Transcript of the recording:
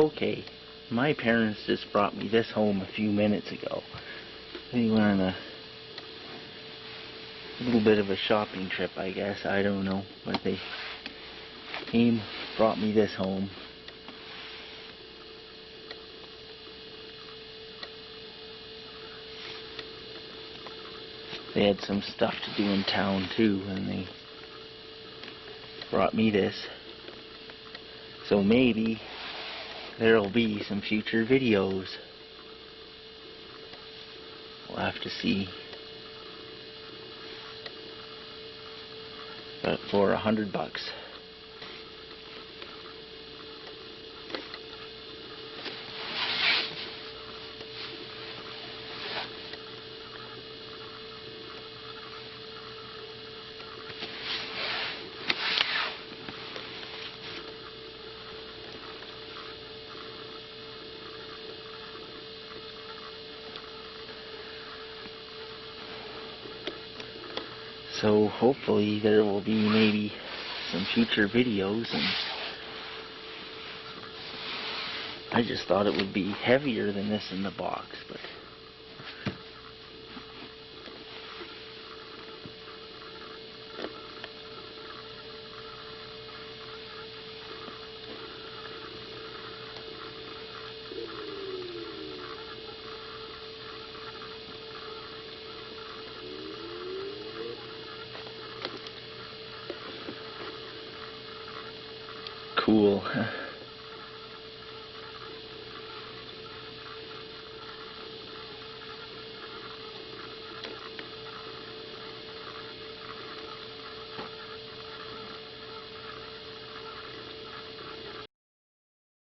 Okay, my parents just brought me this home a few minutes ago. They went on a little bit of a shopping trip, I guess. I don't know, but they brought me this home. They had some stuff to do in town too, and they brought me this. So maybe there'll be some future videos. We'll have to see. But for $100. So hopefully there will be maybe some future videos, and I just thought it would be heavier than this in the box, but cool.